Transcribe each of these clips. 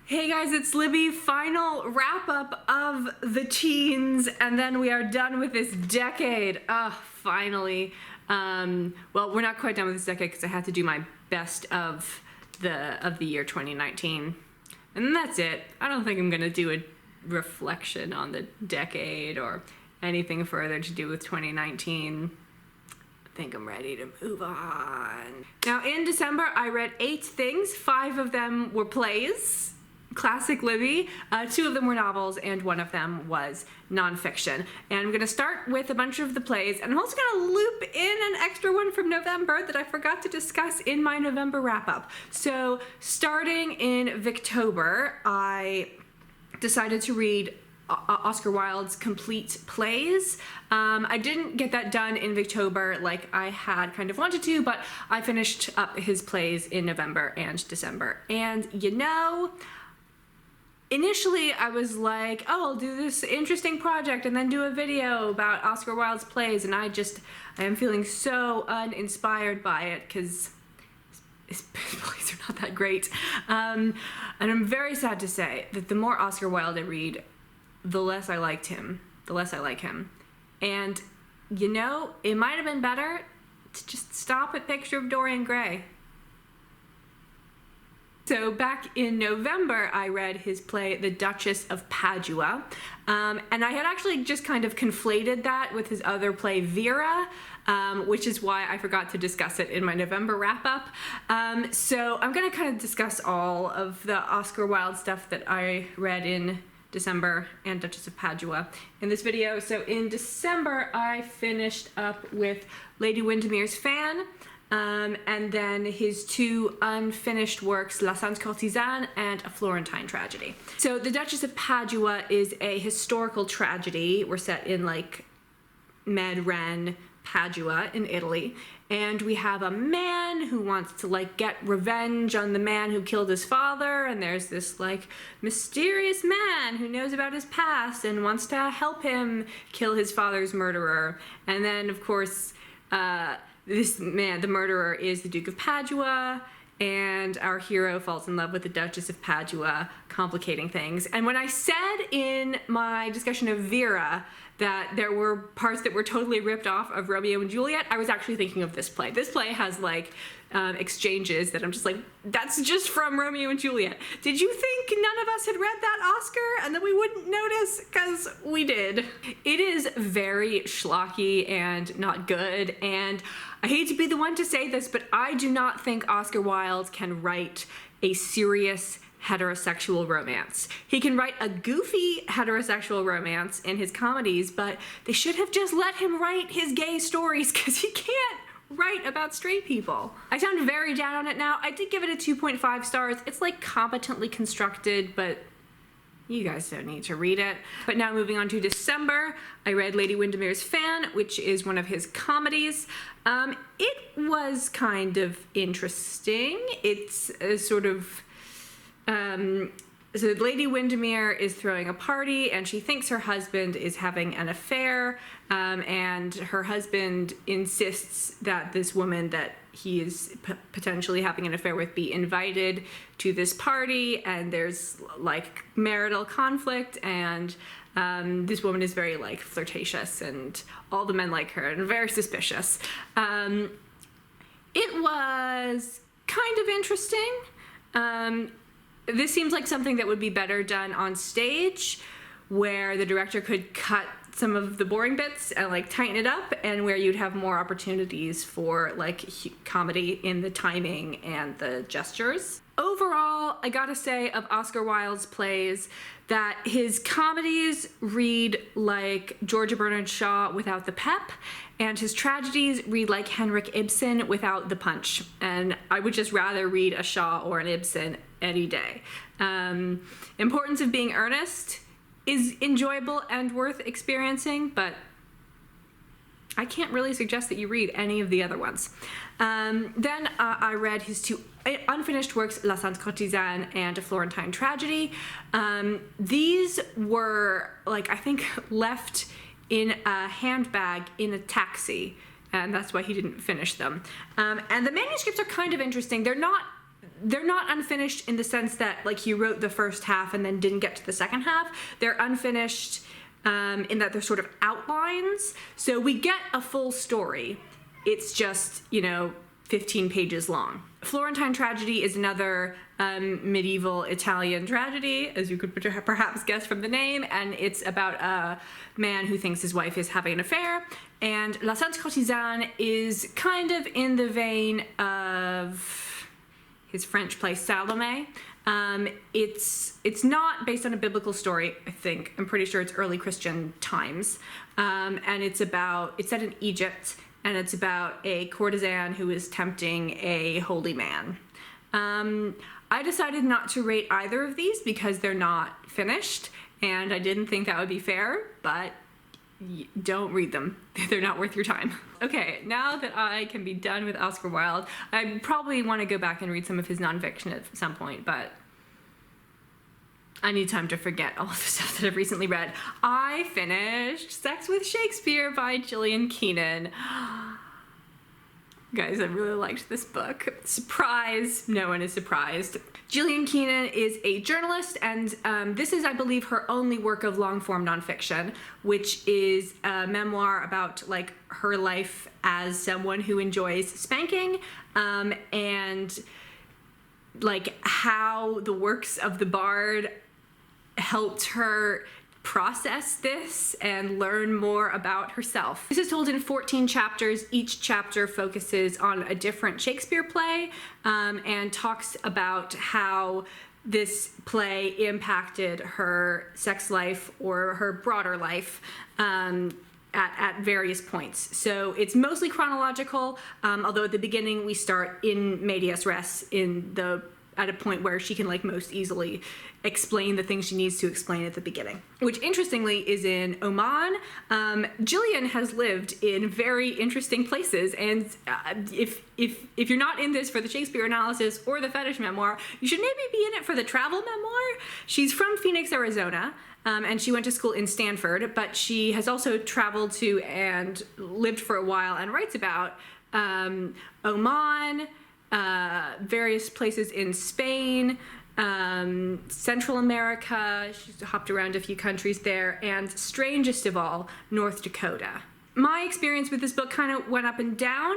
Hey guys, it's Libby. Final wrap up of the teens, and then we are done with this decade. Finally. Well, we're not quite done with this decade because I had to do my best of the year 2019, and that's it. I don't think I'm gonna do a reflection on the decade or anything further to do with 2019. I think I'm ready to move on. Now, in December, I read 8 things. 5 of them were plays. Classic Libby. 2 of them were novels, and 1 of them was nonfiction. And I'm gonna start with a bunch of the plays, and I'm also gonna loop in an extra one from November that I forgot to discuss in my November wrap-up. So, starting in Victober, I decided to read Oscar Wilde's complete plays. I didn't get that done in Victober like I had kind of wanted to, but I finished up his plays in November and December. And you know, initially I was like, oh, I'll do this interesting project and then do a video about Oscar Wilde's plays, and I am feeling so uninspired by it because his plays are not that great. And I'm very sad to say that the more Oscar Wilde I read, the less I like him. And you know, it might have been better to just stop at Picture of Dorian Gray. So back in November, I read his play, The Duchess of Padua, and I had actually just kind of conflated that with his other play, Vera, which is why I forgot to discuss it in my November wrap-up. So I'm gonna kind of discuss all of the Oscar Wilde stuff that I read in December and Duchess of Padua in this video. So in December, I finished up with Lady Windermere's Fan, and then his 2 unfinished works, La Sainte Cortisane and A Florentine Tragedy. So The Duchess of Padua is a historical tragedy. We're set in like Med-Ren, Padua in Italy, and we have a man who wants to like get revenge on the man who killed his father, and there's this like mysterious man who knows about his past and wants to help him kill his father's murderer. And then of course this man, the murderer, is the Duke of Padua, and our hero falls in love with the Duchess of Padua, complicating things. And when I said in my discussion of Vera that there were parts that were totally ripped off of Romeo and Juliet, I was actually thinking of this play. This play has like exchanges that I'm just like, that's just from Romeo and Juliet. Did you think none of us had read that Oscar and that we wouldn't notice? Because we did. It is very schlocky and not good, and I hate to be the one to say this, but I do not think Oscar Wilde can write a serious heterosexual romance. He can write a goofy heterosexual romance in his comedies, but they should have just let him write his gay stories because he can't write about straight people. I sound very down on it now. I did give it a 2.5 stars. It's like competently constructed, but you guys don't need to read it. But now moving on to December, I read Lady Windermere's Fan, which is one of his comedies. It was kind of interesting. It's a sort of so Lady Windermere is throwing a party, and she thinks her husband is having an affair, and her husband insists that this woman that he is potentially having an affair with be invited to this party, and there's like marital conflict, and this woman is very like flirtatious, and all the men like her and very suspicious. It was kind of interesting. This seems like something that would be better done on stage, where the director could cut some of the boring bits and like tighten it up, and where you'd have more opportunities for like comedy in the timing and the gestures. Overall, I gotta say of Oscar Wilde's plays that his comedies read like Georgia Bernard Shaw without the pep, and his tragedies read like Henrik Ibsen without the punch. And I would just rather read a Shaw or an Ibsen any day. Importance of Being Earnest is enjoyable and worth experiencing, but I can't really suggest that you read any of the other ones. Then I read his 2 unfinished works, La Sainte Cortisane and A Florentine Tragedy. These were, like, I think left in a handbag in a taxi, and that's why he didn't finish them. And the manuscripts are kind of interesting. They're not they're not unfinished in the sense that like he wrote the first half and then didn't get to the second half. They're unfinished in that they're sort of outlines. So we get a full story. It's just, 15 pages long. Florentine Tragedy is another medieval Italian tragedy, as you could perhaps guess from the name, and it's about a man who thinks his wife is having an affair. And La Sainte Cortisane is kind of in the vein of his French play Salome. It's not based on a biblical story, I think. I'm pretty sure it's early Christian times. And it's set in Egypt, and it's about a courtesan who is tempting a holy man. I decided not to rate either of these because they're not finished, and I didn't think that would be fair, but don't read them. They're not worth your time. Okay, now that I can be done with Oscar Wilde, I probably want to go back and read some of his nonfiction at some point, but I need time to forget all of the stuff that I've recently read. I finished Sex with Shakespeare by Jillian Keenan. Guys, I really liked this book. Surprise, no one is surprised. Jillian Keenan is a journalist, and this is, I believe, her only work of long-form nonfiction, which is a memoir about like her life as someone who enjoys spanking, and like how the works of the bard helped her process this and learn more about herself. This is told in 14 chapters. Each chapter focuses on a different Shakespeare play and talks about how this play impacted her sex life or her broader life at various points. So it's mostly chronological, although at the beginning we start in medias res at a point where she can like most easily explain the things she needs to explain at the beginning, which interestingly is in Oman. Jillian has lived in very interesting places, and if you're not in this for the Shakespeare analysis or the fetish memoir, you should maybe be in it for the travel memoir. She's from Phoenix, Arizona, and she went to school in Stanford, but she has also traveled to and lived for a while and writes about Oman, various places in Spain, Central America. She's hopped around a few countries there, and strangest of all, North Dakota. My experience with this book kind of went up and down.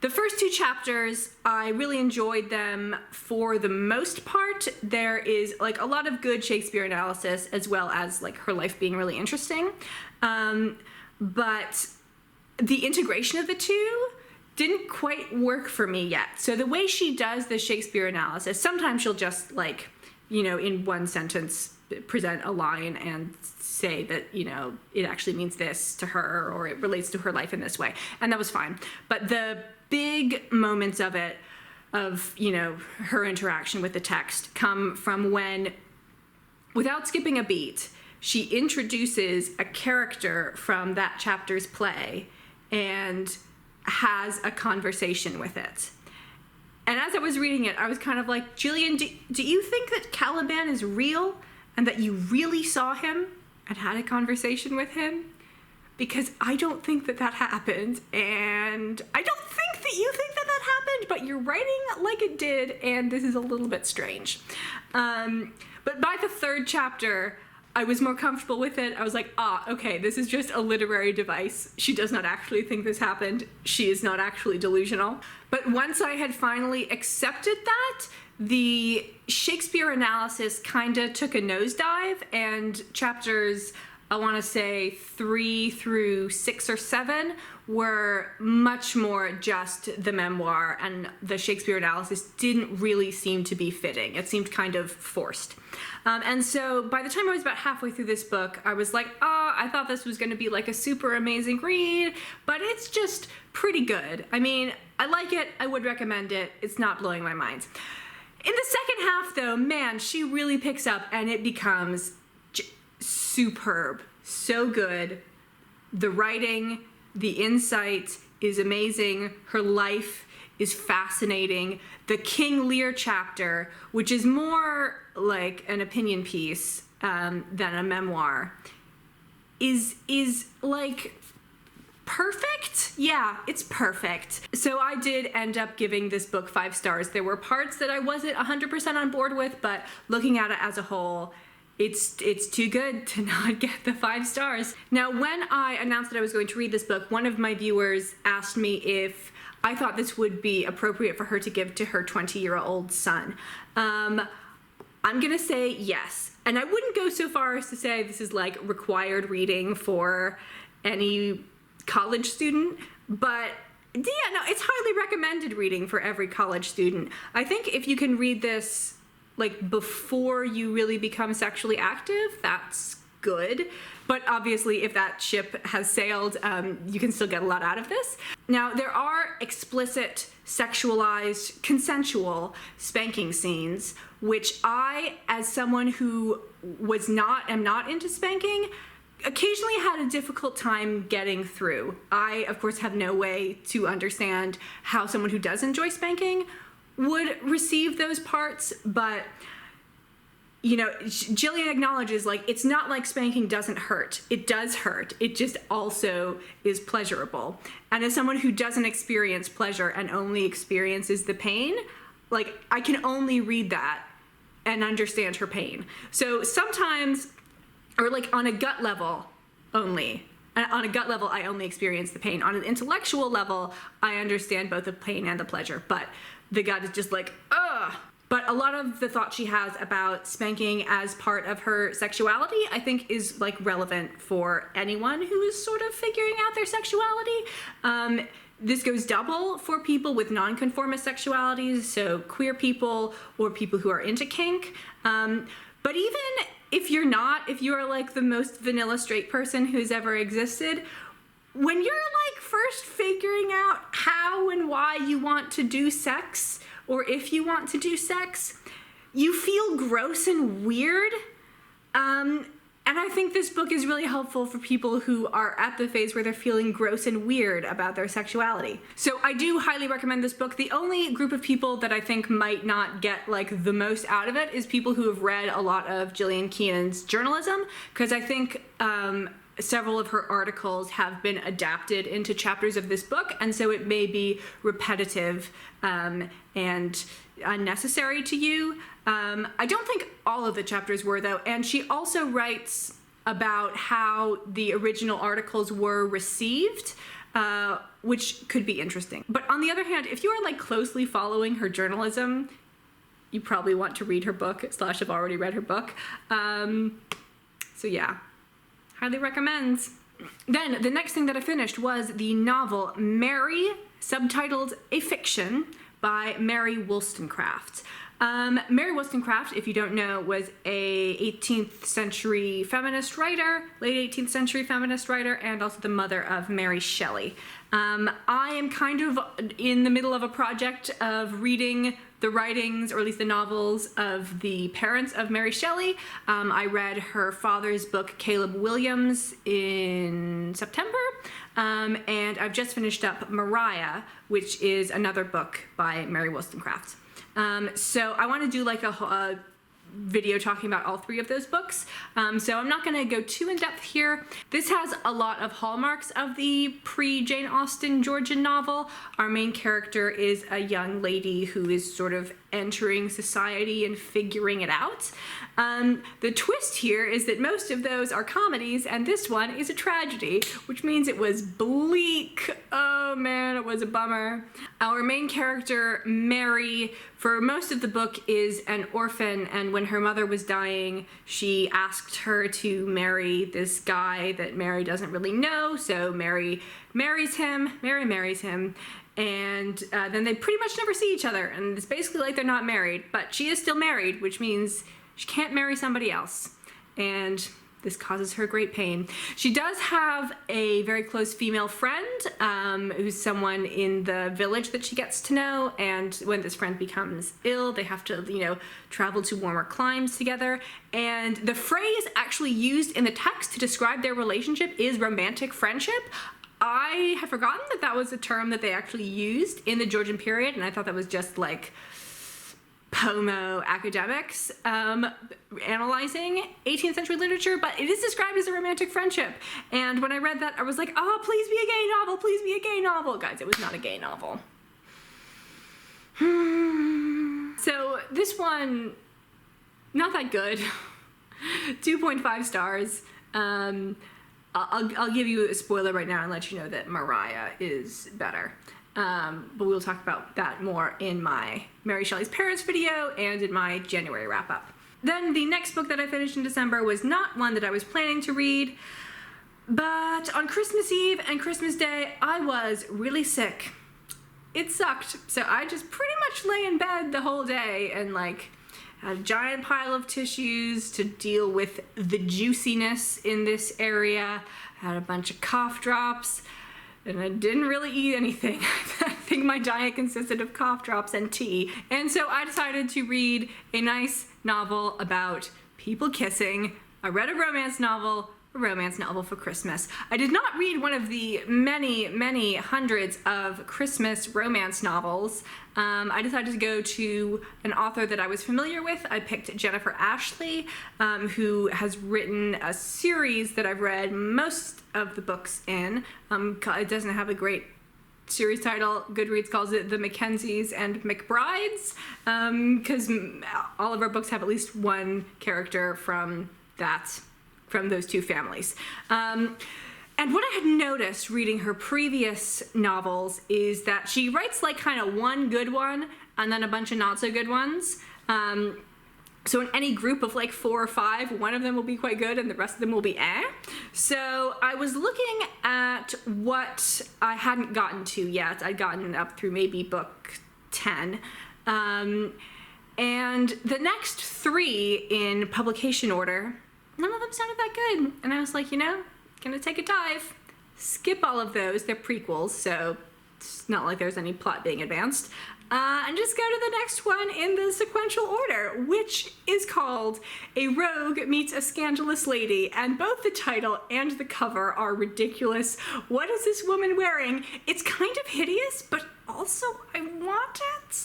The first two chapters, I really enjoyed them for the most part. There is like a lot of good Shakespeare analysis as well as like her life being really interesting. But the integration of the two didn't quite work for me yet. So the way she does the Shakespeare analysis, sometimes she'll just like, in one sentence present a line and say that, it actually means this to her or it relates to her life in this way. And that was fine. But the big moments of it, of, her interaction with the text come from when, without skipping a beat, she introduces a character from that chapter's play and has a conversation with it. And as I was reading it, I was kind of like, Jillian, do you think that Caliban is real and that you really saw him and had a conversation with him? Because I don't think that happened, and I don't think that you think that happened, but you're writing like it did, and this is a little bit strange. But by the third chapter, I was more comfortable with it. I was like, okay, this is just a literary device. She does not actually think this happened. She is not actually delusional. But once I had finally accepted that, the Shakespeare analysis kind of took a nosedive, and chapters, I want to say 3 through 6 or 7, were much more just the memoir, and the Shakespeare analysis didn't really seem to be fitting. It seemed kind of forced. And so by the time I was about halfway through this book, I was like, I thought this was going to be like a super amazing read, but it's just pretty good. I mean, I like it. I would recommend it. It's not blowing my mind. In the second half, though, man, she really picks up, and it becomes superb. So good. The writing, the insight is amazing. Her life is fascinating. The King Lear chapter, which is more like an opinion piece than a memoir, is like perfect? Yeah, it's perfect. So I did end up giving this book 5 stars. There were parts that I wasn't 100% on board with, but looking at it as a whole, it's too good to not get the 5 stars. Now, when I announced that I was going to read this book, one of my viewers asked me if I thought this would be appropriate for her to give to her 20-year-old son. I'm gonna say yes. And I wouldn't go so far as to say this is like required reading for any college student, but yeah, no, it's highly recommended reading for every college student. I think if you can read this like before you really become sexually active, that's good. But obviously if that ship has sailed, you can still get a lot out of this. Now, there are explicit, sexualized, consensual spanking scenes, which I, as someone who am not into spanking, occasionally had a difficult time getting through. I, of course, have no way to understand how someone who does enjoy spanking would receive those parts, but you know, Jillian acknowledges, like, it's not like spanking doesn't hurt. It does hurt. It just also is pleasurable. And as someone who doesn't experience pleasure and only experiences the pain, like, I can only read that and understand her pain. So sometimes, or like on a gut level only, on a gut level, I only experience the pain. On an intellectual level, I understand both the pain and the pleasure, but the gut is just like, ugh. But a lot of the thought she has about spanking as part of her sexuality, I think, is like relevant for anyone who is sort of figuring out their sexuality. This goes double for people with nonconformist sexualities, so queer people or people who are into kink. But even if you're not, if you are like the most vanilla straight person who's ever existed, when you're like first figuring out how and why you want to do sex, or if you want to do sex, you feel gross and weird. And I think this book is really helpful for people who are at the phase where they're feeling gross and weird about their sexuality. So I do highly recommend this book. The only group of people that I think might not get like the most out of it is people who have read a lot of Jillian Keenan's journalism, because I think several of her articles have been adapted into chapters of this book, and so it may be repetitive and unnecessary to you. I don't think all of the chapters were, though, and she also writes about how the original articles were received, which could be interesting. But on the other hand, if you are like closely following her journalism, you probably want to read her book, / have already read her book. So yeah. Highly recommends. Then the next thing that I finished was the novel Mary, subtitled A Fiction, by Mary Wollstonecraft. Mary Wollstonecraft, if you don't know, was a 18th century feminist writer, late 18th century feminist writer, and also the mother of Mary Shelley. I am kind of in the middle of a project of reading the writings, or at least the novels, of the parents of Mary Shelley. I read her father's book, Caleb Williams, in September, and I've just finished up Maria, which is another book by Mary Wollstonecraft. So I want to do like a video talking about all 3 of those books. So I'm not going to go too in depth here. This has a lot of hallmarks of the pre-Jane Austen Georgian novel. Our main character is a young lady who is sort of entering society and figuring it out. The twist here is that most of those are comedies, and this one is a tragedy, which means it was bleak. Oh man, it was a bummer. Our main character, Mary, for most of the book is an orphan, and when her mother was dying, she asked her to marry this guy that Mary doesn't really know, so Mary marries him, and then they pretty much never see each other, and it's basically like they're not married, but she is still married, which means she can't marry somebody else, and this causes her great pain. She does have a very close female friend who's someone in the village that she gets to know, and when this friend becomes ill, they have to, you know, travel to warmer climes together, and the phrase actually used in the text to describe their relationship is romantic friendship. I had forgotten that that was a term that they actually used in the Georgian period, and I thought that was just like Pomo academics analyzing 18th century literature, but it is described as a romantic friendship. And when I read that, I was like, oh, please be a gay novel, please be a gay novel. Guys, it was not a gay novel. So this one, not that good. 2.5 stars. I'll give you a spoiler right now and let you know that Mariah is better. But we'll talk about that more in my Mary Shelley's Parents video and in my January wrap-up. Then the next book that I finished in December was not one that I was planning to read, but on Christmas Eve and Christmas Day, I was really sick. It sucked, so I just pretty much lay in bed the whole day and like had a giant pile of tissues to deal with the juiciness in this area. I had a bunch of cough drops, and I didn't really eat anything. I think my diet consisted of cough drops and tea. And so I decided to read a nice novel about people kissing. I read a romance novel for Christmas. I did not read one of the many, many hundreds of Christmas romance novels. I decided to go to an author that I was familiar with. I picked Jennifer Ashley, who has written a series that I've read most of the books in. It doesn't have a great series title. Goodreads calls it The Mackenzies and McBrides, because all of our books have at least one character from those two families. And what I had noticed reading her previous novels is that she writes like kind of one good one and then a bunch of not so good ones. So in any group of like 4 or 5, one of them will be quite good and the rest of them will be eh. So I was looking at what I hadn't gotten to yet. I'd gotten up through maybe book 10. And the next 3 in publication order, none of them sounded that good. And I was like, gonna take a dive. Skip all of those. They're prequels, so it's not like there's any plot being advanced. And just go to the next one in the sequential order, which is called A Rogue Meets a Scandalous Lady. And both the title and the cover are ridiculous. What is this woman wearing? It's kind of hideous, but also I want it.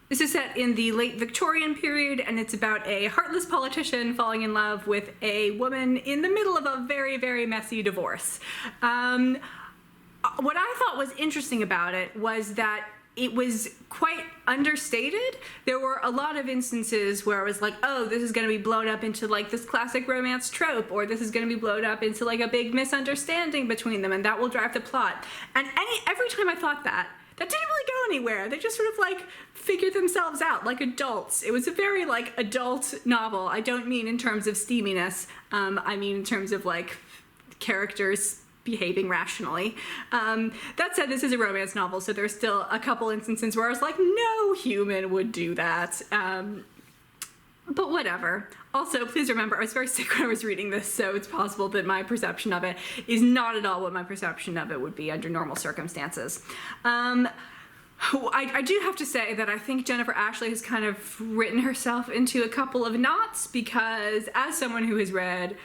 This is set in the late Victorian period, and it's about a heartless politician falling in love with a woman in the middle of a very, very messy divorce. What I thought was interesting about it was that it was quite understated. There were a lot of instances where it was like, oh, this is going to be blown up into like this classic romance trope, or this is going to be blown up into like a big misunderstanding between them, and that will drive the plot. And every time I thought that didn't really go anywhere. They just sort of like figured themselves out like adults. It was a very like adult novel. I don't mean in terms of steaminess. I mean in terms of like characters behaving rationally. That said, this is a romance novel, so there's still a couple instances where I was like, no human would do that. But whatever. Also, please remember, I was very sick when I was reading this, so it's possible that my perception of it is not at all what my perception of it would be under normal circumstances. I do have to say that I think Jennifer Ashley has kind of written herself into a couple of knots, because as someone who has read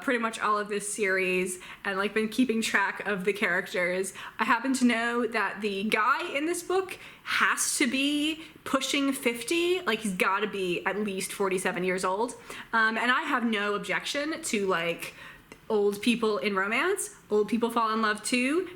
pretty much all of this series and like been keeping track of the characters, I happen to know that the guy in this book has to be pushing 50. Like, he's got to be at least 47 years old. And I have no objection to like old people in romance. Old people fall in love too.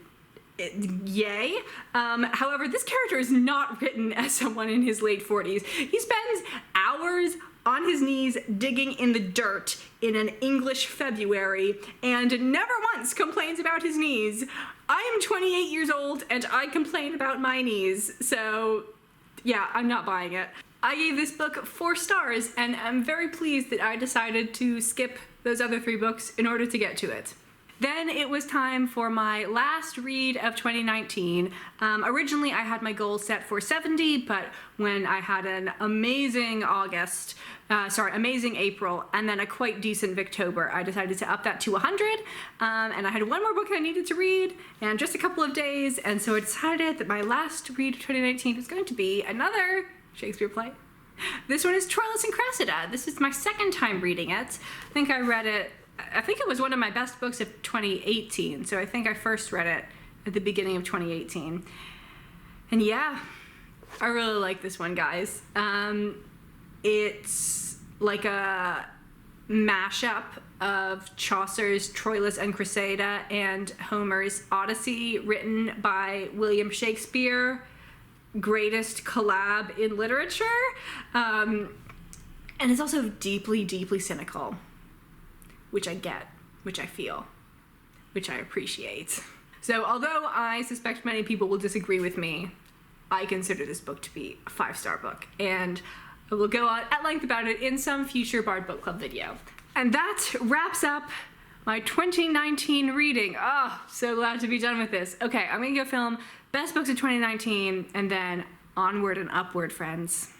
Yay. However, this character is not written as someone in his late 40s. He spends hours on his knees digging in the dirt in an English February and never once complains about his knees. I am 28 years old and I complain about my knees, so yeah, I'm not buying it. I gave this book 4 stars and I'm very pleased that I decided to skip those other 3 books in order to get to it. Then it was time for my last read of 2019. Originally I had my goal set for 70, but when I had an amazing amazing April, and then a quite decent Victober, I decided to up that to 100. And I had one more book I needed to read, and just a couple of days, and so I decided that my last read of 2019 was going to be another Shakespeare play. This one is Troilus and Cressida. This is my second time reading it. I think it was one of my best books of 2018, so I think I first read it at the beginning of 2018. And yeah, I really like this one, guys. It's like a mashup of Chaucer's Troilus and Cressida and Homer's Odyssey, written by William Shakespeare, greatest collab in literature. And it's also deeply, deeply cynical, which I get, which I feel, which I appreciate. So although I suspect many people will disagree with me, I consider this book to be a 5-star book, and I will go on at length about it in some future Bard Book Club video. And that wraps up my 2019 reading. Oh, so glad to be done with this. Okay, I'm gonna go film best books of 2019, and then onward and upward, friends.